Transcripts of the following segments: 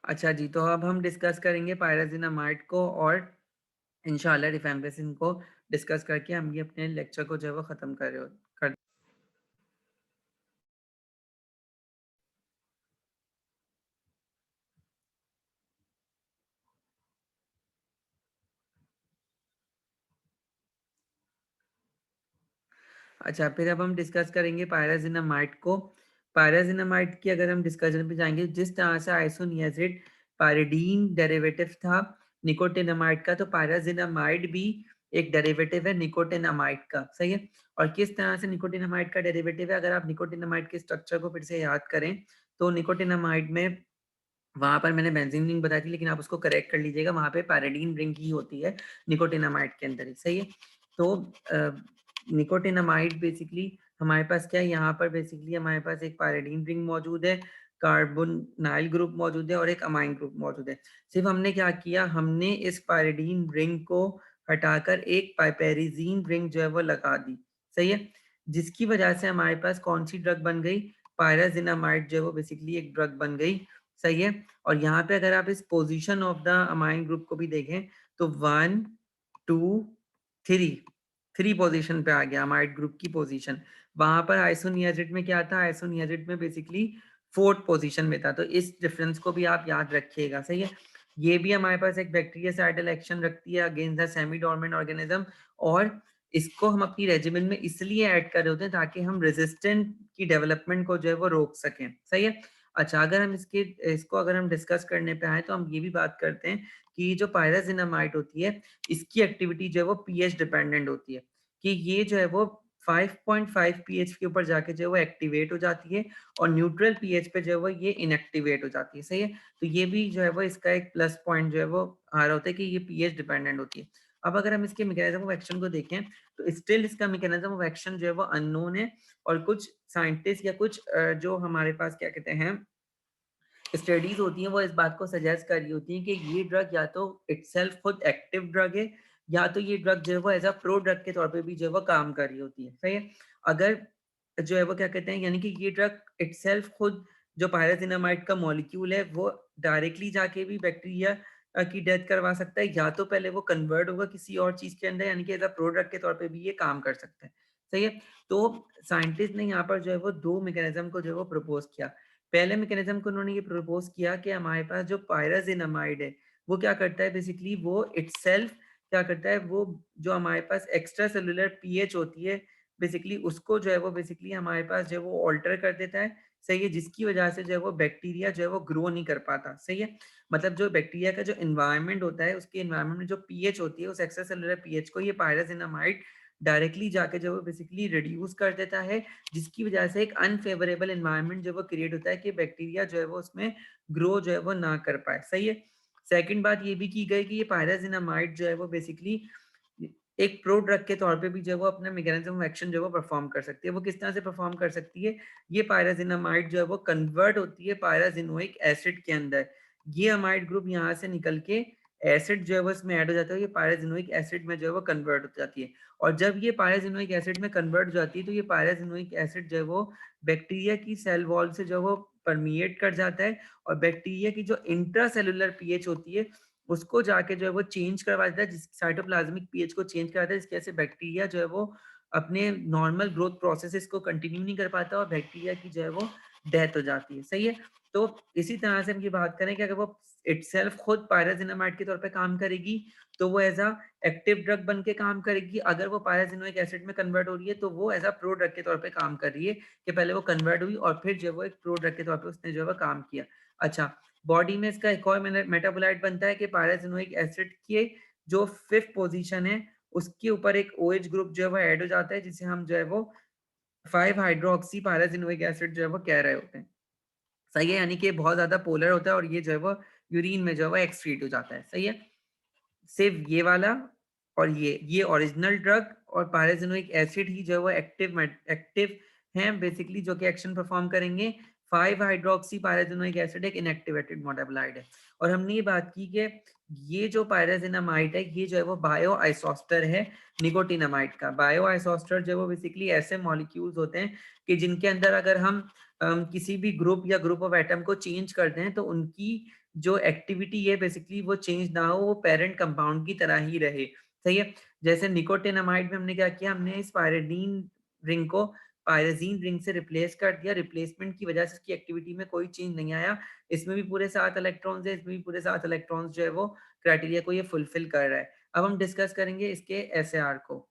अच्छा जी, तो अब हम डिस्कस करेंगे पायराज़िनामाइड को और इंशाल्लाह रिफैम्पिसिन को डिस्कस करके हम ये अपने लेक्चर को जो है वो ख़त्म कर। अच्छा, फिर अब हम डिस्कस करेंगे पायराज़िनामाइड को। पायराज़िनामाइड की अगर हम डिस्कशन पे जाएँगे, जिस तरह से आइसोनियाज़िड पायरिडीन डेरिवेटिव था निकोटिनामाइड का, तो पायराज़िनामाइड भी एक डेरिवेटिव है निकोटिनामाइड का, सही है? और किस तरह से निकोटिनामाइड का डेरिवेटिव है, अगर आप निकोटिनामाइड के स्ट्रक्चर को फिर से याद करें, तो निकोटिनामाइड में वहाँ पर मैंने बेंजीन रिंग बताई थी, लेकिन आप उसको करेक्ट कर लीजिएगा, वहाँ पे पैराडीन रिंग ही होती है निकोटिनामाइड के अंदर ही, सही है? तो निकोटिनामाइड बेसिकली हमारे पास क्या है, यहाँ पर बेसिकली हमारे पास एक पैराडीन रिंग मौजूद है, कार्बोनाइल ग्रुप मौजूद है और एक अमाइन ग्रुप मौजूद है। सिर्फ हमने क्या किया, हमने इस पैराडीन रिंग को हटाकर एक पाइपेरिजीन रिंग जो है वो लगा दी, सही है? जिसकी वजह से हमारे पास कौन सी ड्रग बन गई, पायराजिनामाइड जो है वो बेसिकली एक ड्रग बन गई, सही है? और यहाँ पे अगर आप इस position of the amine group को भी देखें, तो 1 2 3 पोजीशन पे आ गया अमाइड ग्रुप की पोजीशन। वहां पर आइसोनियाजिड में क्या था, आइसोनियाजिड में बेसिकली 4th पोजीशन में था। तो इस डिफरेंस को भी आप याद रखिएगा, सही है? ये भी हमारे पास एक बैक्टीरियासाइडल एक्शन रखती है against the semi dormant organism, और इसको हम अपनी रेजिमेन में इसलिए ऐड कर रहे होते हैं ताकि हम रेजिस्टेंट की डेवलपमेंट को जो है वो रोक सकें, सही है? अच्छा, अगर हम इसको अगर हम डिस्कस करने पे आए, तो हम ये भी बात करते हैं कि जो पायराजिनामाइड होती है, इसकी एक्टिविटी जो है वो पीएच डिपेंडेंट होती है, कि ये जो है वो 5.5 पीएच के ऊपर जाके जो है वो एक्टिवेट हो जाती है, और न्यूट्रल पीएच पे जो है वो ये इनएक्टिवेट हो जाती है, सही है? तो ये भी जो है वो इसका एक प्लस पॉइंट जो है वो आ रहा होता है कि ये पीएच डिपेंडेंट होती है। अब अगर हम इसके मैकेनिज्म ऑफ एक्शन को देखें, तो स्टिल इसका मैकेनिज्म ऑफ एक्शन जो है वो अननोन है, और कुछ साइंटिस्ट या कुछ जो हमारे पास क्या कहते हैं स्टडीज होती हैं, वो इस बात को सजेस्ट कर रही होती हैं कि ये ड्रग या तो इटसेल्फ खुद एक्टिव ड्रग है, या तो ये ड्रग जो है वो एज अ प्रो ड्रग के तौर पे भी जो है वो काम कर रही होती है, सही है? अगर जो है वो क्या कहते हैं, यानी कि ये ड्रग इटसेल्फ खुद जो पायराजिनामाइड का मॉलिक्यूल है, वो डायरेक्टली जाके भी बैक्टीरिया की डेथ करवा सकता है, या तो पहले वो कन्वर्ट होगा किसी और चीज के अंदर, यानी कि एज अ प्रो ड्रग के तौर पे भी ये काम कर सकता है, सही है? तो साइंटिस्ट ने यहाँ पर जो है वो दो मैकेनिज्म को जो है वो प्रपोज किया। पहले मैकेनिज्म को उन्होंने ये प्रपोज किया कि हमारे पास जो पायराजिनामाइड है, वो क्या करता है, बेसिकली वो इटसेल्फ क्या करता है, वो जो हमारे पास एक्स्ट्रा सेलुलर पीएच होती है, बेसिकली उसको जो है वो बेसिकली हमारे पास जो है वो ऑल्टर कर देता है, सही है? जिसकी वजह से जो है वो बैक्टीरिया जो है वो ग्रो नहीं कर पाता, सही है? मतलब जो बैक्टीरिया का जो एनवायरनमेंट होता है, उसके एनवायरनमेंट में जो पीएच होती है, उस एक्स्ट्रा सेलुलर पीएच को ये पायराजिनामाइड डायरेक्टली जाके जो है वो बेसिकली रिड्यूस कर देता है, जिसकी वजह से एक अनफेवरेबल एनवायरनमेंट जो वो क्रिएट होता है कि बैक्टीरिया जो है वो उसमें ग्रो जो है वो ना कर पाए, सही है? सेकंड बात ये भी की गई कि ये पायराजिनामाइड जो है वो बेसिकली एक प्रो ड्रग के तौर पे भी जो है वो अपना मैकेनिज्म ऑफ एक्शन जो है वो परफॉर्म कर सकती है। वो किस तरह से परफॉर्म कर सकती है, ये पायराजिनामाइड जो है वो कन्वर्ट होती है पायराजिनोइक एसिड के अंदर। ये अमाइड ग्रुप यहाँ से निकल के एसिड जो है वो इसमें ऐड हो जाता है, ये पायराजिनोइक एसिड में जो है वो कन्वर्ट हो जाती है, और जब ये पायराजिनोइक एसिड में कन्वर्ट हो जाती है, तो ये पायराजिनोइक एसिड जो है वो बैक्टीरिया की सेल वॉल से जो है वो परमिएट कर जाता है, और बैक्टीरिया की जो इंट्रासेलुलर पीएच होती है, उसको जाके जो है वो चेंज करवा देता है, जिस साइटोप्लाज्मिक पीएच को चेंज करवाता है, जिसकी वजह से बैक्टीरिया जो है वो अपने नॉर्मल ग्रोथ प्रोसेसेस को कंटिन्यू नहीं कर पाता, और बैक्टीरिया की जो है वो डेथ हो जाती है, सही है? तो इसी तरह से हम ये बात करें कि अगर वो इटसेल्फ खुद पायराजिनामाइड के तौर पे काम करेगी, तो वो एज़ अ एक्टिव ड्रग बन के काम करेगी। अगर वो पायराजिनोइक एसिड में कन्वर्ट हो रही है, तो वो एज़ अ प्रो ड्रग के तौर पे काम कर रही है, कि पहले वो कन्वर्ट हुई और फिर जो है वो एक प्रो ड्रग के तौर पे उसने जो है वो काम किया। अच्छा, बॉडी में इसका एक और मेटाबोलाइट बनता है कि पायराजिनोइक एसिड के जो 5th पोजीशन है, उसके ऊपर एक ओएच ग्रुप जो है वो ऐड हो जाता है, जिसे हम जो है वो 5 हाइड्रोक्सी पायराजिनोइक एसिड जो है वो कह रहे होते हैं। सही है? यानी कि ये बहुत ज़्यादा पोलर होता है, और ये जो है वो यूरिन में जो है वो एक्सक्रीट हो जाता है, सही है? सिर्फ ये वाला और ये ओरिजिनल ड्रग और पायराजिनोइक एसिड ही जो है वो एक्टिव हैं बेसिकली, जो कि एक्शन परफॉर्म करेंगे। 5 हाइड्रोक्सी पायराजिनोइक एसिड एक इनएक्टिवेटेड मेटाबोलाइट है, और हमने ये बात की कि ये जो पायराजिनामाइड है, ये जो है वो बायो आइसोस्टर है निकोटिनामाइड का। बायो आइसोस्टर जो है वो बेसिकली ऐसे मॉलिक्यूल्स होते हैं कि जिनके अंदर अगर हम किसी भी ग्रुप या ग्रुप ऑफ एटम को चेंज करते हैं तो उनकी जो एक्टिविटी है बेसिकली वो चेंज ना हो, वो पेरेंट कंपाउंड की तरह ही रहे। सही है? जैसे निकोटिनामाइड में हमने क्या किया, हमने इस पायरिडीन रिंग को पायरोजीन रिंग से रिप्लेस कर दिया। रिप्लेसमेंट की वजह से इसकी एक्टिविटी में कोई चेंज नहीं आया। इसमें भी पूरे 7 इलेक्ट्रॉन्स है, इसमें भी पूरे 7 इलेक्ट्रॉन्स जो है वो क्राइटेरिया को ये फुलफिल कर रहा है। अब हम डिस्कस करेंगे इसके एसएआर को।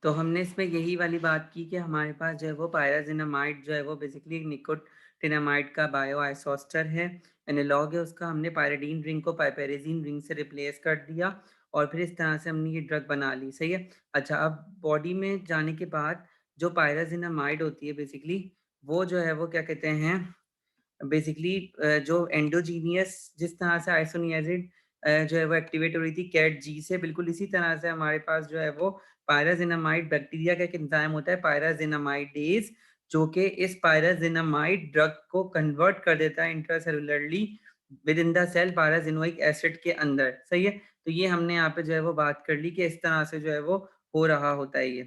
तो हमने इसमें यही वाली बात की कि हमारे पास जो है वो पायराजिनामाइड जो है वो बेसिकली एक निकोटिनामाइड का बायो आइसोस्टर है, एनालॉग है उसका। हमने पायरिडीन रिंग को पाइपेरेजीन रिंग से रिप्लेस कर दिया और फिर इस तरह से हमने ये ड्रग बना ली। सही है? अच्छा, अब बॉडी में जाने के बाद जो पायराजिनामाइड होती है बेसिकली, वो जो है वो क्या कहते हैं, बेसिकली जो एंडोजीनियस जिस तरह से आइसोनियाजिड जो है वो एक्टिवेट हो रही थी कैट जी से, बिल्कुल इसी तरह से हमारे पास जो है वो पायराजिनामाइड बैक्टीरिया का एक एंजाइम होता है पायराजिनामाइडेज, जो कि इस पायराजिनामाइड ड्रग को कन्वर्ट कर देता है intracellularly within the cell pyrazinoic acid के अंदर। सही है? तो ये हमने यहाँ पे जो है वो बात कर ली कि इस तरह से जो है वो हो रहा होता है ये।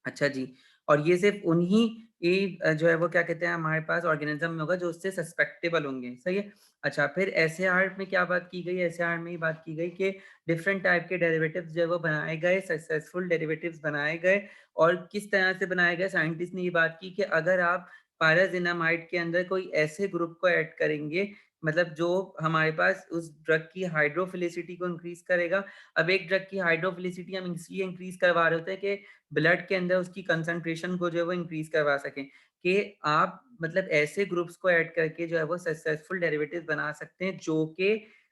अच्छा जी। और ये सिर्फ़ उन्हीं जो है वो क्या कहते हैं हमारे पास ऑर्गेनिज़्म में होगा जो उससे सस्पेक्टेबल होंगे। सही है? अच्छा, फिर एसएआर में क्या बात की गई? एसएआर में ये बात की गई कि डिफरेंट टाइप के डेरिवेटिव्स जो है वो बनाए गए, सक्सेसफुल डेरिवेटिव्स बनाए गए। और किस तरह से बनाए गए? साइंटिस्ट ने ये बात की कि अगर आप पायराज़िनामाइड के अंदर कोई ऐसे ग्रुप को ऐड करेंगे, मतलब जो हमारे पास उस ड्रग की हाइड्रोफिलिसिटी को इंक्रीज़ करेगा। अब एक ड्रग की हाइड्रोफिलिसिटी हम इसलिए इंक्रीज़ करवा रहे होते हैं कि ब्लड के अंदर उसकी कंसंट्रेशन को जो है वो इंक्रीज करवा सकें, कि आप मतलब ऐसे ग्रुप्स को ऐड करके जो है वो सक्सेसफुल डेरिवेटिव्स बना सकते हैं जो कि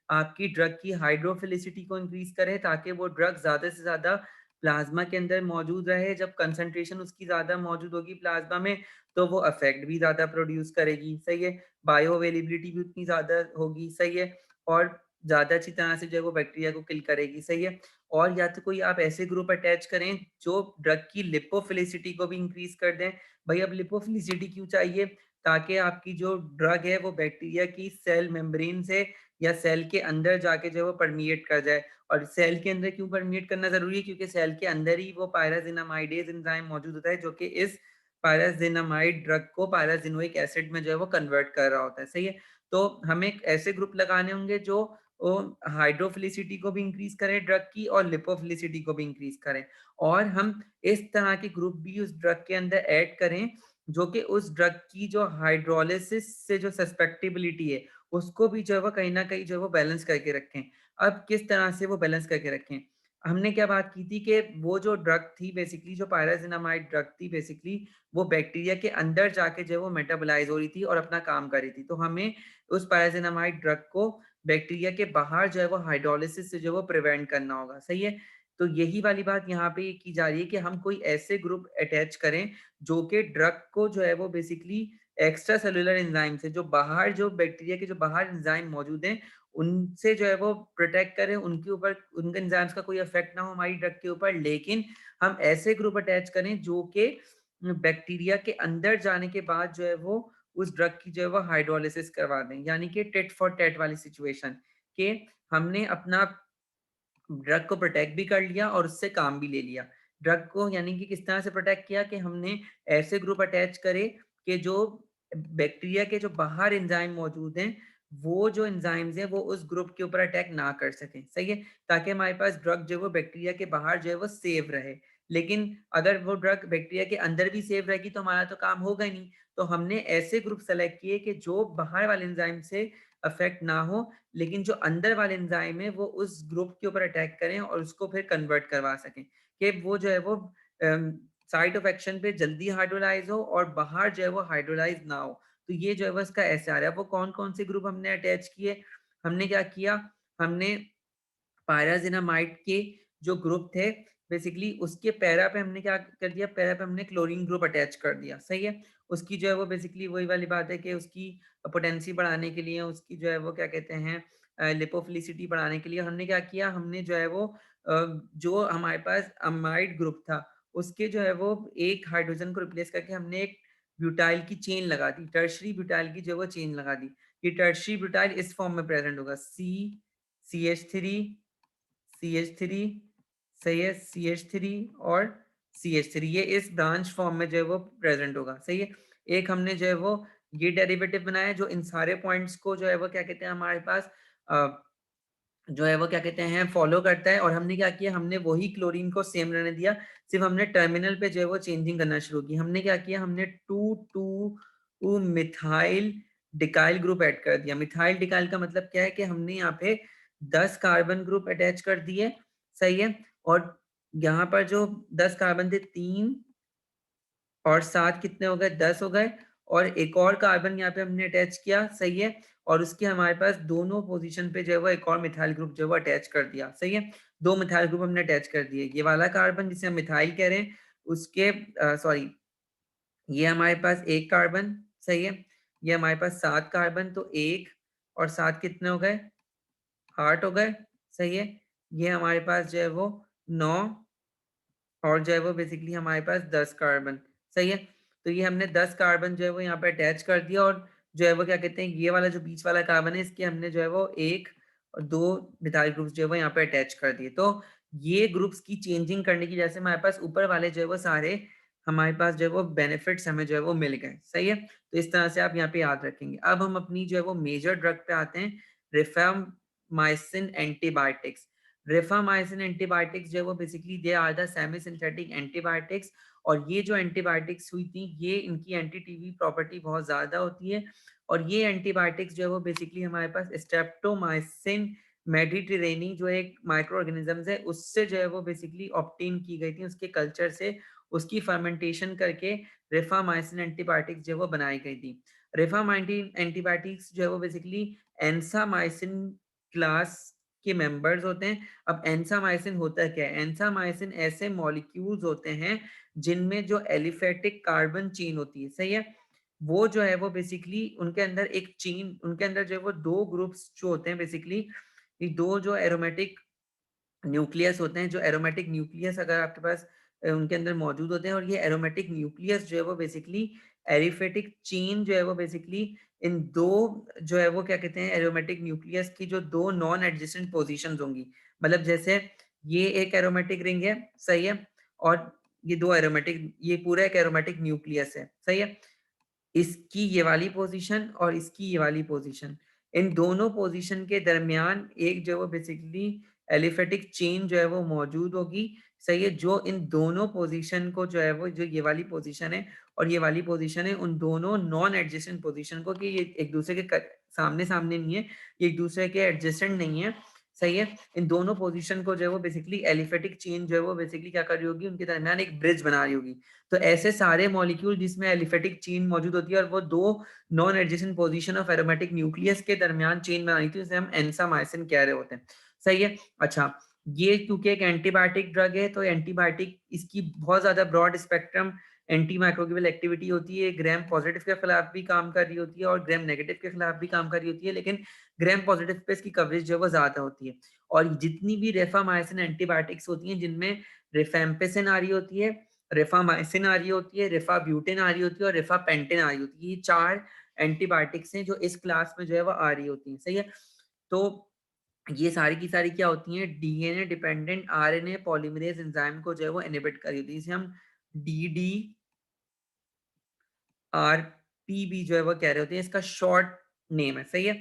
आपकी ड्रग की हाइड्रोफिलिसिटी को इंक्रीज करे, ताकि वो ड्रग ज्यादा से ज्यादा प्लाज्मा के अंदर मौजूद रहे। जब कंसंट्रेशन उसकी ज्यादा मौजूद होगी प्लाज्मा में, तो वो इफेक्ट भी ज्यादा प्रोड्यूस करेगी। सही है? बायो अवेलेबिलिटी भी उतनी ज्यादा होगी। सही है? और ज्यादा अच्छी तरह से जो है वो बैक्टीरिया को किल करेगी। सही है? और या तो कोई आप ऐसे ग्रुप अटैच करें जो ड्रग की लिपोफिलिसिटी को भी इंक्रीज कर दें। भाई अब लिपोफिलिसिटी क्यों चाहिए? ताकि आपकी जो ड्रग है वो बैक्टीरिया की सेल मेम्ब्रेन से या सेल के अंदर जाके जो है वो परमिएट कर जाए। और सेल के अंदर क्यों परमिएट करना जरूरी है? क्योंकि सेल के अंदर ही वो पायराजिनामाइडेज एंजाइम मौजूद होता है जो कि इस पायराजिनामाइड ड्रग को पायराजिनोइक एसिड में जो है वो कन्वर्ट कर रहा होता है। सही है? तो हमें ऐसे ग्रुप लगाने होंगे जो हाइड्रोफिलिसिटी को भी इंक्रीज करें ड्रग की और लिपोफिलिसिटी को भी इंक्रीज करें। और हम इस तरह के ग्रुप भी उस ड्रग के अंदर ऐड करें जो कि उस ड्रग की जो हाइड्रोलिसिस से जो सस्पेक्टेबिलिटी है उसको भी जो है वो कहीं ना कहीं जो है वो बैलेंस करके रखें। अब किस तरह से वो बैलेंस करके रखें? हमने क्या बात की थी कि वो जो ड्रग थी बेसिकली, जो पायराजिनामाइड ड्रग थी बेसिकली, वो बैक्टीरिया के अंदर जाके जो है वो मेटाबोलाइज हो रही थी और अपना काम कर रही थी। तो हमें उस पायराजिनामाइड ड्रग को बैक्टीरिया के बाहर जो है वो हाइड्रोलिसिस से जो है वो प्रिवेंट करना होगा। सही है? तो यही वाली बात यहाँ पे की जा रही है कि हम कोई ऐसे ग्रुप अटैच करें जो कि ड्रग को जो है वो बेसिकली एक्स्ट्रा सेलुलर एंजाइम से, जो बाहर जो बैक्टीरिया के जो बाहर एंजाइम मौजूद हैं उनसे जो है वो प्रोटेक्ट करें, उनके ऊपर उनके एंजाइम्स का कोई इफेक्ट ना हो हमारी ड्रग के ऊपर। लेकिन हम ऐसे ग्रुप अटैच करें जो कि बैक्टीरिया के अंदर जाने के बाद जो है वो उस ड्रग की जो है वो हाइड्रोलिसिस करवा दें, यानी कि टिट फॉर टैट वाली सिचुएशन, कि हमने अपना ड्रग को प्रोटेक्ट भी कर लिया और उससे काम भी ले लिया। ड्रग को यानी कि किस तरह से प्रोटेक्ट किया कि हमने ऐसे ग्रुप अटैच करे कि जो बैक्टीरिया के जो बाहर एंजाइम मौजूद हैं, वो जो एंजाइम्स हैं वो उस ग्रुप के ऊपर अटैक ना कर सकें। सही है? ताकि हमारे पास ड्रग जो है वो बैक्टीरिया के बाहर जो है वो सेफ रहे। लेकिन अगर वो ड्रग बैक्टीरिया के अंदर भी सेफ रहेगी तो हमारा तो काम होगा ही नहीं। तो हमने ऐसे ग्रुप सेलेक्ट किए कि जो बाहर वाले एंजाइम से अफेक्ट ना हो, लेकिन जो अंदर वाले एंजाइम है वो उस ग्रुप के ऊपर अटैक करें और उसको फिर कन्वर्ट करवा सकें, कि वो जो है वो साइट ऑफ एक्शन पे जल्दी हाइड्रोलाइज हो और बाहर जो है वो हाइड्रोलाइज ना हो। तो ये जो है वो इसका एसआर है। वो कौन कौन से ग्रुप हमने अटैच किए? हमने क्या किया, हमने पायराजिनामाइड के जो ग्रुप थे बेसिकली उसके पैरा पे हमने क्या कर दिया, पैरा पे हमने क्लोरीन ग्रुप अटैच कर दिया। सही है? उसकी जो है वो बेसिकली वही वाली बात है कि उसकी पोटेंसी बढ़ाने के लिए, उसकी जो है वो क्या कहते हैं लिपोफिलिसिटी बढ़ाने के लिए हमने क्या किया, हमने जो है वो जो हमारे पास अमाइड ग्रुप था उसके जो है वो एक हाइड्रोजन को रिप्लेस करके हमने एक ब्यूटाइल की चेन लगा दी, टर्शरी ब्यूटाइल की जो है वो चेन लगा दी। ये टर्शरी ब्यूटाइल इस फॉर्म में प्रेजेंट होगा, CH3 CH3, सही है, CH3 और CH3, ये इस ब्रांच फॉर्म में जो है वो प्रेजेंट होगा। सही है। एक हमने जो है वो ये डेरिवेटिव बनाया जो इन सारे पॉइंट्स को जो है वो क्या कहते हैं हमारे पास जो है वो क्या कहते हैं फॉलो करता है। और हमने क्या किया, हमने वही क्लोरीन को सेम रहने दिया, सिर्फ हमने टर्मिनल पे जो है वो चेंजिंग करना शुरू की। हमने क्या किया, हमने 2 मिथाइल डिकाइल ग्रुप ऐड कर दिया। मिथाइल डिकाइल का मतलब क्या है कि हमने यहाँ पे 10 कार्बन ग्रुप अटैच कर दिए। सही है। और यहाँ पर जो 10 कार्बन थे, 3 और 7 कितने हो गए, 10 हो गए। और एक और कार्बन यहाँ पे हमने अटैच किया। सही है। और उसके हमारे पास दोनों पोजीशन पे जो है वो एक और मिथाइल ग्रुप जो है वो अटैच कर दिया। सही है। 2 मिथाइल ग्रुप हमने अटैच कर दिए। ये वाला कार्बन जिसे हम मिथाइल कह रहे हैं उसके सॉरी, ये हमारे पास एक कार्बन। सही है। ये हमारे पास 7 कार्बन, तो 1 और 7 कितने हो गए, 8 हो गए। सही है। ये हमारे पास जो है वो 9 और जो है वो बेसिकली हमारे पास 10 कार्बन। सही है। तो ये हमने 10 कार्बन जो है वो यहाँ पे अटैच कर दिया। और जो है वो क्या कहते हैं, ये वाला जो बीच वाला कार्बन है इसके हमने जो है वो 1 और 2 मिथाइल ग्रुप्स जो है वो यहाँ पे अटैच कर दिए। तो ये ग्रुप्स की चेंजिंग करने की जैसे हमारे पास ऊपर वाले जो है वो सारे हमारे पास जो है वो बेनिफिट्स हमें जो है वो मिल गए। सही है। तो इस तरह से आप यहाँ पे याद रखेंगे। अब हम अपनी जो है वो मेजर ड्रग पे आते हैं, रिफामाइसिन एंटीबायोटिक्स। रिफामाइसिन एंटीबायोटिक्स जो है वो basically they are the semi synthetic antibiotics. और ये जो एंटीबायोटिक्स हुई थी ये इनकी एंटी टीबी प्रॉपर्टी बहुत ज्यादा होती है। और ये एंटीबायोटिक्स जो है वो बेसिकली हमारे पास स्ट्रेप्टोमाइसिन मेडिटेरेनी जो एक माइक्रो ऑर्गेनिजम्स है उससे जो है वो बेसिकली ऑब्टेन की गई थी, उसके कल्चर से उसकी फर्मेंटेशन करके रिफामाइसिन एंटीबायोटिक्स जो है वो बनाई गई थी। रिफामाइसिन एंटीबायोटिक्स जो है वो बेसिकली एंसामाइसिन क्लास के मेंबर्स होते हैं। अब एंसामाइसिन होता क्या है, एंसामाइसिन ऐसे मॉलिक्यूल्स होते हैं जिनमें जो एलिफेटिक कार्बन चेन होती है। सही है। वो जो है वो बेसिकली उनके अंदर एक चेन, उनके अंदर जो है वो 2 ग्रुप्स जो होते हैं बेसिकली, ये 2 जो एरोमेटिक न्यूक्लियस होते हैं, जो एरोमेटिक न्यूक्लियस अगर आपके पास उनके अंदर मौजूद होते हैं। और ये एरोमेटिक न्यूक्लियस जो है वो बेसिकली एरिफेटिक चेन जो है वो बेसिकली इन 2 जो है वो क्या कहते हैं एरोमेटिक न्यूक्लियस की जो 2 नॉन एडजेसेंट पोजीशंस होंगी। मतलब जैसे ये एक एरोमेटिक रिंग है। सही है। और ये 2 एरोमेटिक, ये पूरा एक एरोमेटिक न्यूक्लियस है। सही है। इसकी ये वाली पोजीशन और इसकी ये वाली पोजीशन, इन दोनों पोजीशन के दरमियान एक जो है वो बेसिकली एलिफेटिक चेन जो है वो मौजूद होगी। सही है। जो इन दोनों पोजीशन को जो है वो, जो ये वाली पोजीशन है और ये वाली पोजीशन है, उन दोनों नॉन एडजेसेंट पोजीशन को, कि ये एक दूसरे के सामने सामने नहीं है, ये एक दूसरे के एडजेसेंट नहीं है। सही है। इन दोनों पोजीशन को जो है वो बेसिकली एलिफेटिक चेन जो है वो बेसिकली क्या कर रही होगी, उनके दरमियान एक ब्रिज बना रही होगी। तो ऐसे सारे मॉलिक्यूल जिसमें एलिफेटिक चेन मौजूद होती है और वो 2 non adjacent position of aromatic nucleus के दरमियान चेन बनाई थी, उसे हम एंसामाइसिन कह रहे होते हैं। सही है। अच्छा, ये क्योंकि एक एंटीबायोटिक ड्रग है तो एंटीबायोटिक इसकी बहुत ज्यादा broad spectrum anti microbial activity होती है। ग्राम पॉजिटिव के खिलाफ भी काम कर रही होती है और ग्राम नेगेटिव के खिलाफ भी काम कर रही होती है, लेकिन ग्राम पॉजिटिव पे इसकी कवरेज जो है वो ज्यादा होती है। और जितनी भी रेफामाइसिन एंटीबायोटिक्स होती हैं जिनमें रिफेम्पिसिन आ रही होती है, रिफामाइसिन आ रही होती है, रिफाब्यूटिन आ रही होती है और रिफापेंटिन आ रही होती है, ये 4 एंटीबायोटिक्स हैं जो इस क्लास में जो है वो आ रही होती हैं। सही है। तो ये सारी की सारी क्या होती हैं, DNA dependent RNA polymerase enzyme को जो है वो इनहिबिट कर रही होती है, इसे हम डीडी आरपीबी जो है वो कह रहे होते हैं, इसका शॉर्ट नेम है। सही है।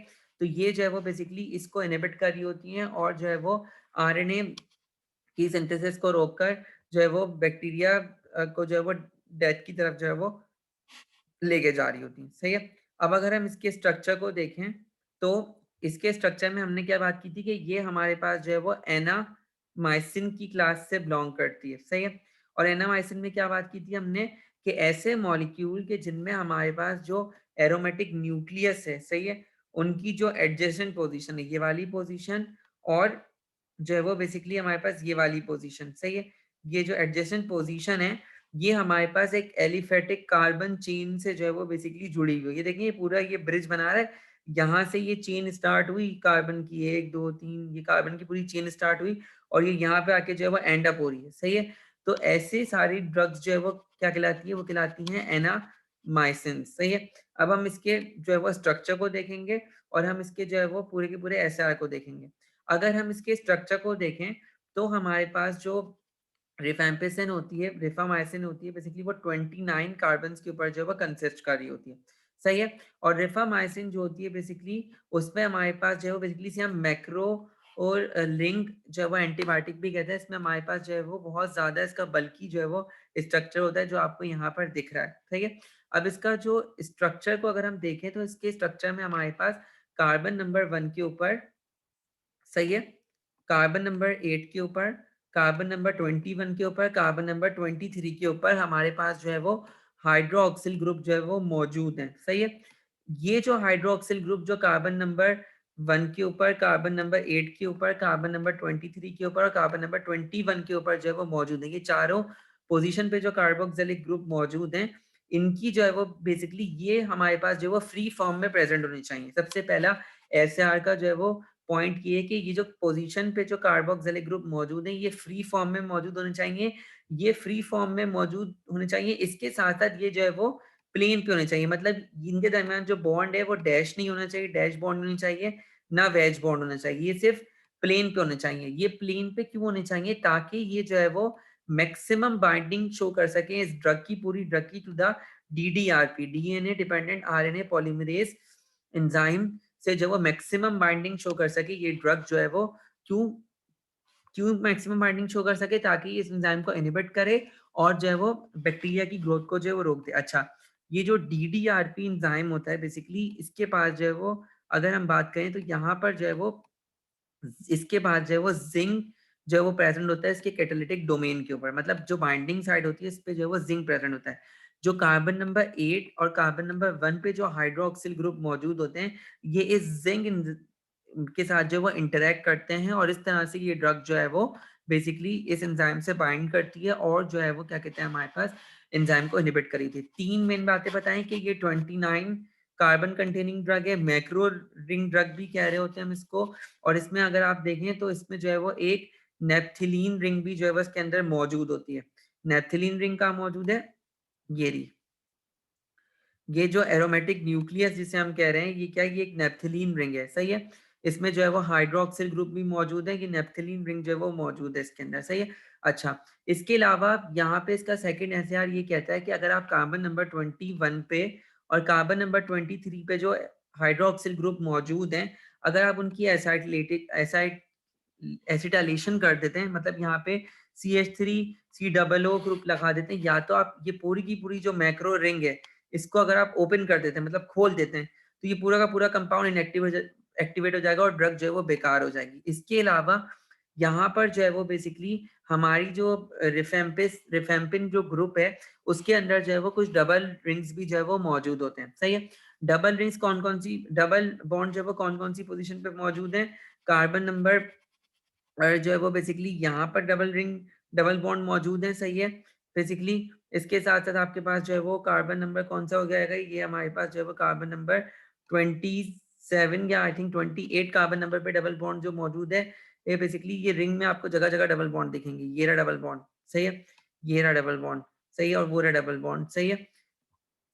तो ये जो है वो बेसिकली इसको इनहिबिट कर रही होती हैं और जो है वो आरएनए की सिंथेसिस को रोककर जो है वो बैक्टीरिया को जो है वो डेथ की तरफ जो है वो लेके जा रही होती हैं। सही है। अब अगर हम इसके स्ट्रक्चर को देखें तो इसके स्ट्रक्चर में हमने क्या बात की थी कि ये हमारे पास जो है वो एनामाइसिन की क्लास से बिलोंग करती है। सही है। और एनामाइसिन में क्या बात की थी हमने कि ऐसे मॉलिक्यूल के जिनमें हमारे पास जो एरोमेटिक न्यूक्लियस है, सही है, उनकी जो एडजेसेंट पोजीशन है ये वाली पोजीशन, और जो है वो बेसिकली हमारे पास ये वाली पोजीशन। सही है। ये जो एडजेसेंट पोजीशन है ये हमारे पास एक एलिफेटिक कार्बन चेन से जो है वो बेसिकली जुड़ी हुई है। ये देखिए पूरा ये ब्रिज बना रहा है, यहाँ से ये चेन स्टार्ट हुई कार्बन की, 1 2 3, ये कार्बन की पूरी चेन स्टार्ट हुई और ये यहाँ पे आके जो है वो एंड अप हो रही है। सही है। तो ऐसे सारी ड्रग्स जो है वो क्या कहलाती है, वो कहलाती हैं एनामाइसिन। सही है। अब हम इसके जो है वो स्ट्रक्चर को देखेंगे और हम इसके जो है वो पूरे के पूरे एसआर को देखेंगे। अगर हम इसके स्ट्रक्चर को देखें तो हमारे पास जो रिफैम्पिसिन होती है, रिफामाइसिन होती है, बेसिकली वो 29 कार्बन्स के ऊपर जो है वो कंसिस्ट कर रही होती है, सही है। और रिफामाइसिन जो होती है बेसिकली उसमें हमारे पास जो है वो बेसिकली से हम मैक्रो और लिंक जो है वो एंटीबायोटिक भी कहते हैं। इसमें हमारे पास जो है वो बहुत ज़्यादा इसका बल्कि जो है वो स्ट्रक्चर होता है जो आपको यहाँ पर दिख रहा है, ठीक है। अब इसका जो स्ट्रक्चर को अगर हम देखें तो इसके स्ट्रक्चर में हमारे पास कार्बन नंबर 1 के ऊपर, सही है, कार्बन नंबर 8 के ऊपर, कार्बन नंबर 21 के ऊपर, कार्बन नंबर 23 के ऊपर हमारे पास जो है वो हाइड्रोक्सिल ग्रुप जो है वो मौजूद है, सही है। ये जो हाइड्रोक्सिल ग्रुप जो कार्बन नंबर 1 के ऊपर, कार्बन नंबर 8 के ऊपर, कार्बन नंबर 23 के ऊपर और कार्बन नंबर 21 के ऊपर जो है वो मौजूद है, ये चारों पोजीशन पे जो कार्बोक्सिलिक ग्रुप मौजूद हैं, इनकी जो है वो बेसिकली ये हमारे पास जो है वो फ्री फॉर्म में प्रेजेंट होनी चाहिए। सबसे पहला एसएआर का जो है वो पॉइंट ये है कि ये जो पोजीशन पे जो कार्बोक्सिलिक ग्रुप मौजूद है ये फ्री फॉर्म में मौजूद होने चाहिए। ये फ्री फॉर्म में मौजूद होने चाहिए, इसके साथ साथ ये जो है वो प्लेन पे होने चाहिए, मतलब इनके दरमियान जो बॉन्ड है वो डैश नहीं होना चाहिए, डैश बॉन्ड नहीं होनी चाहिए, ना वेज बॉन्ड होना चाहिए, ये सिर्फ प्लेन पे होने चाहिए। ये प्लेन पे क्यों होने चाहिए? ताकि ये जो है वो मैक्सिमम बाइंडिंग शो कर सके इस ड्रग की, पूरी ड्रग की, to the DDRP, DNA dependent RNA polymerase enzyme से जो वो मैक्सिमम बाइंडिंग शो कर सके ये ड्रग जो है वो। क्यों क्यों मैक्सिमम बाइंडिंग शो कर सके? ताकि इस एंजाइम को इनहिबिट करे और जो है वो बैक्टीरिया की ग्रोथ को जो है वो रोक दे। अच्छा, ये जो डीडीआरपी एंजाइम होता है बेसिकली इसके पास जो है वो, अगर हम बात करें तो यहाँ पर जो है वो इसके बाद जो है वो जिंक जो है वो प्रेजेंट होता है इसके कैटालिटिक डोमेन के ऊपर, मतलब जो बाइंडिंग साइड होती है इस पे जो है वो जिंक प्रेजेंट होता है। जो कार्बन नंबर 8 और कार्बन नंबर 1 पे जो हाइड्रोक्सिल ग्रुप मौजूद होते हैं, ये इस जिंक के साथ जो है वो इंटरेक्ट करते हैं और इस तरह से ये ड्रग जो है वो बेसिकली इस एंजाइम से बाइंड करती है और जो है वो क्या कहते हैं हमारे पास एंजाइम को इनहिबिट करी थी। तीन मेन बातें बताएं कि ये 29 कार्बन कंटेनिंग ड्रग है, मैक्रो रिंग ड्रग भी कह रहे होते हैं हम इसको। और इसमें अगर आप देखें तो इसमें जो है वो एक नेप्थिलीन रिंग भी जो है वो इसके अंदर मौजूद होती है। नेप्थिलीन रिंग कहाँ मौजूद है? ये रही, ये जो एरोमेटिक न्यूक्लियस जिसे हम कह रहे हैं ये क्या है? ये एक नेप्थिलीन रिंग है, सही है। इसमें जो है वो हाइड्रोक्सिल ग्रुप भी मौजूद है, ये नेप्थिलीन रिंग जो है वो मौजूद है इसके अंदर, सही है। अच्छा, इसके अलावा यहाँ पे इसका सेकंड एसएआर ये कहता है कि अगर आप कार्बन नंबर 21 पे और कार्बन नंबर 23 पे जो हाइड्रोक्सिल ग्रुप मौजूद हैं, अगर आप उनकी एसिटाइलेशन कर देते हैं, मतलब यहाँ पे CH3 COO ग्रुप लगा देते हैं, या तो आप ये पूरी की पूरी जो मैक्रो रिंग है इसको अगर आप ओपन कर देते हैं, मतलब खोल देते हैं, तो ये पूरा का पूरा कंपाउंड एक्टिवेट हो जाएगा और ड्रग जो है वो बेकार हो जाएगी। इसके अलावा यहाँ पर जो है वो बेसिकली हमारी जो रिफेम्पिन जो ग्रुप है उसके अंदर जो है वो कुछ डबल रिंग्स भी जो है वो मौजूद होते हैं, सही है। डबल रिंग्स कौन कौन सी, डबल बॉन्ड जो है वो कौन कौन सी पोजीशन पे मौजूद है? कार्बन नंबर और जो है वो बेसिकली यहाँ पर डबल रिंग डबल बॉन्ड मौजूद है, सही है। बेसिकली इसके साथ साथ आपके पास जो है वो कार्बन नंबर कौन सा हो जाएगा? ये हमारे पास जो है वो कार्बन नंबर 27 या आई थिंक 28 कार्बन नंबर पे डबल बॉन्ड जो मौजूद है। ये बेसिकली ये रिंग में आपको जगह जगह डबल बॉन्ड दिखेंगे, ये रहा डबल बॉन्ड, सही है, ये रहा डबल बॉन्ड, सही है, और वो रहा डबल बॉन्ड, सही है।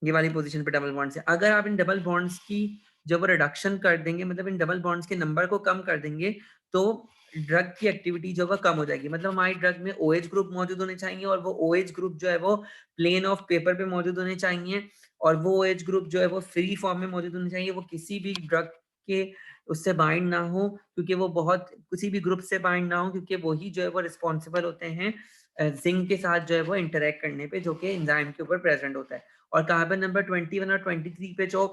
ये वाली पोजीशन पे डबल बॉन्ड्स है। अगर आप इन डबल बॉन्ड्स की जब वो रिडक्शन कर देंगे, मतलब इन डबल बॉन्ड्स के नंबर को कम कर देंगे, तो ड्रग की एक्टिविटी जो है कम हो जाएगी। मतलब हमारी ड्रग में OH ग्रुप मौजूद होने चाहिए और वो OH ग्रुप जो है वो प्लेन ऑफ पेपर पे मौजूद होने चाहिए और वो OH ग्रुप जो है वो फ्री फॉर्म में मौजूद होने चाहिए। वो किसी भी ड्रग के उससे बाइंड ना हो, क्योंकि वो बहुत किसी भी ग्रुप से बाइंड ना हो, क्योंकि वही जो है वो रिस्पॉन्सिबल होते हैं जिंक के साथ जो है वो इंटरेक्ट करने पे, जो कि एंजाइम के ऊपर प्रेजेंट होता है। और कार्बन नंबर 21 और 23 पे जो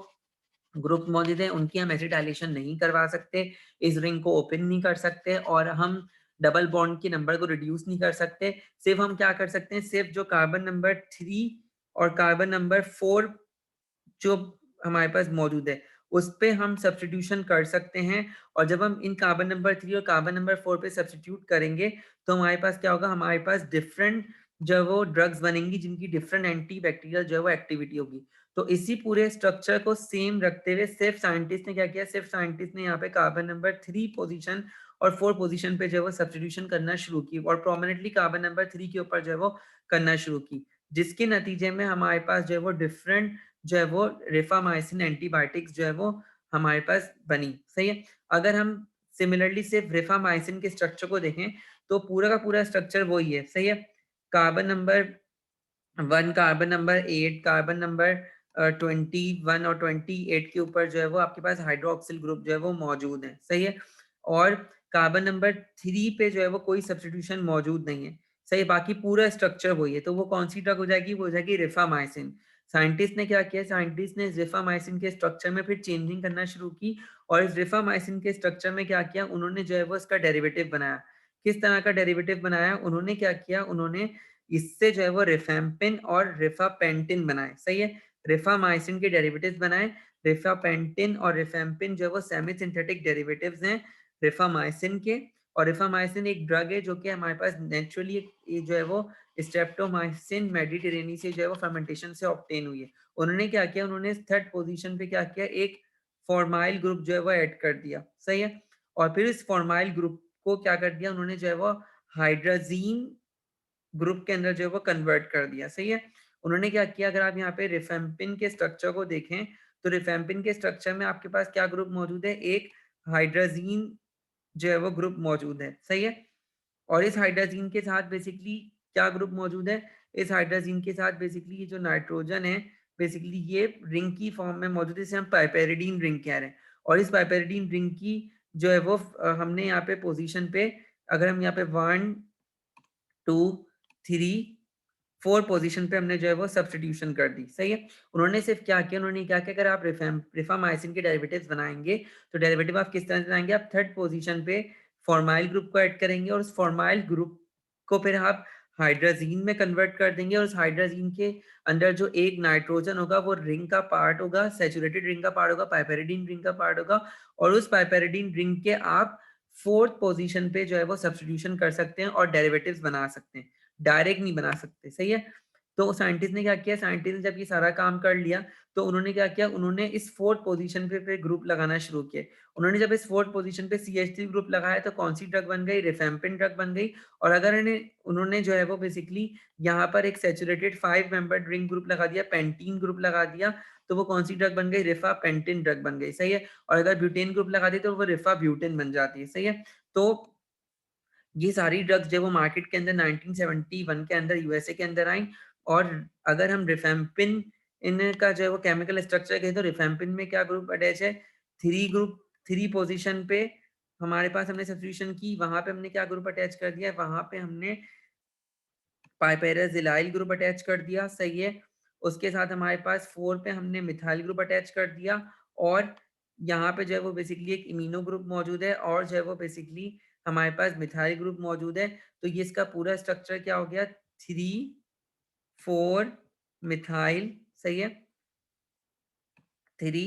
ग्रुप मौजूद है उनकी हम एसिटाइलेशन नहीं करवा सकते, इस रिंग को ओपन नहीं कर सकते और हम डबल बॉन्ड के नंबर को रिड्यूस नहीं कर सकते। सिर्फ हम क्या कर सकते हैं, सिर्फ जो कार्बन नंबर 3 और कार्बन नंबर 4 जो हमारे पास मौजूद है उस पे हम सब्स्टिट्यूशन कर सकते हैं। और जब हम इन कार्बन नंबर 3 और कार्बन नंबर 4 पे सब्स्टिट्यूट करेंगे तो हमारे पास क्या होगा? हमारे पास डिफरेंट जो वो ड्रग्स बनेंगी जिनकी डिफरेंट एंटी बैक्टीरियल जो है वो एक्टिविटी होगी। तो इसी पूरे स्ट्रक्चर को सेम रखते हुए सिर्फ साइंटिस्ट ने क्या किया? सिर्फ साइंटिस्ट ने यहाँ पे कार्बन नंबर 3 पोजीशन और 4 पोजीशन पे जो है वो सब्स्टिट्यूशन करना शुरू की और प्रोमिनेंटली कार्बन नंबर 3 के ऊपर जो है वो करना शुरू की, जिसके नतीजे में हमारे पास जो है वो डिफरेंट जो है वो रिफामाइसिन एंटीबायोटिक्स जो है वो हमारे पास बनी, सही है। अगर हम सिमिलरली सिर्फ रिफामाइसिन के स्ट्रक्चर को देखें तो पूरा का पूरा स्ट्रक्चर वही है, सही है। Carbon number 1, carbon number 8, carbon number 21 और 28 के ऊपर जो है वो आपके पास हाइड्रोक्सिल ग्रुप जो है वो मौजूद है, सही है। और कार्बन नंबर 3 पे जो है वो कोई सब्स्टिट्यूशन मौजूद नहीं है, सही है। बाकी पूरा स्ट्रक्चर वही है, तो वो कौन सी ड्रग हो जाएगी, वो हो जाएगी रिफामाइसिन। साइंटिस्ट ने क्या किया, साइंटिस्ट ने रिफामाइसिन के स्ट्रक्चर में फिर चेंजिंग करना शुरू की, और इस रिफामाइसिन के स्ट्रक्चर में क्या किया, उन्होंने जो है वो इसका डेरिवेटिव बनाया। किस तरह का डेरिवेटिव बनाया, उन्होंने क्या किया, उन्होंने इससे जो है वो रिफेम्पिन और रिफापेंटिन बनाए, सही है। रिफामाइसिन के डेरिवेटिव्स बनाए। रिफापेंटिन और रिफेम्पिन जो है वो सेमी सिंथेटिक डेरिवेटिव्स हैं रिफामाइसिन के। और रिफामाइसिन एक ड्रग है जो कि हमारे पास नेचुरली जो है वो स्ट्रेप्टोमाइसिन मेडिटेरेनी से जो है वो फर्मेंटेशन से ऑब्टेन हुई है। उन्होंने क्या किया, उन्होंने थर्ड पोजीशन पे क्या किया, एक फॉर्माइल ग्रुप जो है वो ऐड कर दिया, सही है। और फिर इस फॉर्माइल ग्रुप को क्या कर दिया, उन्होंने जो है वो हाइड्रोजीन ग्रुप के अंदर जो है वो कन्वर्ट कर दिया, सही है। उन्होंने क्या किया, अगर आप यहाँ पे रिफेम्पिन के स्ट्रक्चर को देखें तो रिफेम्पिन के स्ट्रक्चर में आपके पास क्या ग्रुप मौजूद है, एक हाइड्रोजीन जो है वो ग्रुप मौजूद है, सही है। और इस हाइड्रोजीन के साथ बेसिकली क्या ग्रुप मौजूद है, इस हाइड्रोजीन के साथ बेसिकली ये जो नाइट्रोजन है बेसिकली ये रिंग की फॉर्म में मौजूद है, इसे हम पाइपेरिडीन रिंग कह रहे हैं। और इस पाइपेरिडीन रिंग की जो है वो हमने यहाँ पे पोजीशन पे, अगर हम यहाँ पे 1 2 3 4 पोजीशन पे हमने जो है वो सब्स्टिट्यूशन कर दी, सही है। उन्होंने सिर्फ क्या किया, उन्होंने क्या किया, अगर आप रिफामाइसिन के डेरिवेटिव्स बनाएंगे तो डेरिवेटिव आप किस तरह से बनाएंगे, आप थर्ड पोजीशन पे फॉर्माइल ग्रुप को ऐड करेंगे और उस फॉर्माइल ग्रुप को फिर आप हाइड्रोजीन में कन्वर्ट कर देंगे, और उस हाइड्रोजीन के अंदर जो एक नाइट्रोजन होगा वो रिंग का पार्ट होगा, सैचुरेटेड रिंग का पार्ट होगा, पाइपेरिडीन रिंग का पार्ट होगा। और उस पाइपेरिडीन रिंग के आप फोर्थ पोजीशन पे जो है वो सब्स्टिट्यूशन कर सकते हैं और डेरिवेटिव्स बना सकते हैं, डायरेक्ट नहीं बना सकते, सही है। तो साइंटिस्ट ने क्या किया, साइंटिस्ट ने जब ये सारा काम कर लिया तो उन्होंने क्या किया, उन्होंने इस फोर्थ पोजीशन पे फिर ग्रुप लगाना शुरू किए। उन्होंने जब इस फोर्थ पोजीशन पे CH3 ग्रुप लगाया तो कौन सी ड्रग बन गई, रिफेम्पिन ड्रग बन गई। और अगर इन्हें उन्होंने जो है वो बेसिकली यहाँ पर एक सैचुरेटेड 5 मेंबर ड्रिंक ग्रुप लगा दिया, पेंटीन ग्रुप लगा दिया, तो वो कौन सी ड्रग बन गई, रिफा पेंटिन ड्रग बन गई, सही है। और अगर ब्यूटेन ग्रुप लगा दी तो वो रिफा ब्यूटेन बन जाती है, सही है। तो ये सारी ड्रग्स जो वो मार्केट के अंदर 1971 के अंदर यूएसए के अंदर आई। और अगर हम रिफेम्पिन इनका जो है वो केमिकल स्ट्रक्चर कहें तो रिफेम्पिन में क्या ग्रुप अटैच है, 3 पोजीशन पे हमारे पास हमने सब्स्टिट्यूशन की, वहां पे हमने क्या ग्रुप अटैच कर दिया, वहां पे हमने पाइपेराजिलाइल ग्रुप अटैच कर दिया, सही है। उसके साथ हमारे पास 4 पे हमने मिथाइल ग्रुप अटैच कर दिया, और यहाँ पे जो है वो बेसिकली एक इमिनो ग्रुप मौजूद है, और जो है वो बेसिकली हमारे पास मिथाइल ग्रुप मौजूद है। तो ये इसका पूरा स्ट्रक्चर क्या हो गया, 3 4 मिथाइल, सही है। 3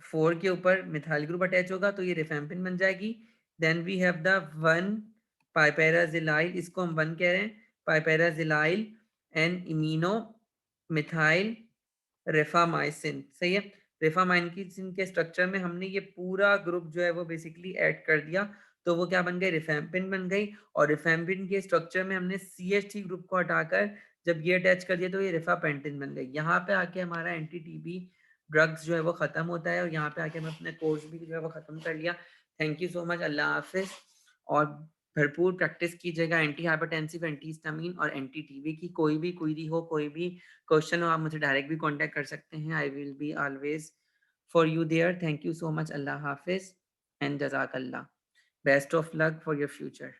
4 के ऊपर मिथाइल ग्रुप अटैच होगा तो ये रिफेम्पिन बन जाएगी। देन वी हैव द 1 पाइपेराजिलाइल, इसको हम 1 कह रहे हैं, पाइपेराजिलाइल एंड इमिनो मिथाइल रिफामाइसिन, सही है। रिफामाइसिन के स्ट्रक्चर में हमने ये पूरा ग्रुप जो है वो बेसिकली ऐड कर दिया, तो वो क्या बन गई, रिफेम्पिन बन गई। और रिफेम्पिन के स्ट्रक्चर में हमने CH3 ग्रुप को हटाकर जब ये अटैच कर दिया तो ये रिफापेंटिन बन गई। यहाँ पे आके हमारा एंटी टीबी ड्रग्स जो है वो खत्म होता है, और यहाँ पे आके हम अपने कोर्स भी जो है वो खत्म कर लिया। थैंक यू सो मच, अल्लाह हाफिज। और भरपूर प्रैक्टिस कीजिएगा एंटी हाइपरटेंसिव, एंटी हिस्टामिन और एंटी टीबी की। कोई भी क्वेरी हो, कोई भी क्वेश्चन हो, आप मुझे डायरेक्ट भी कांटेक्ट कर सकते हैं। I will be always for you there. Thank you so much, अल्लाह हाफिज एंड जज़ाकल्लाह। Best of luck for your future.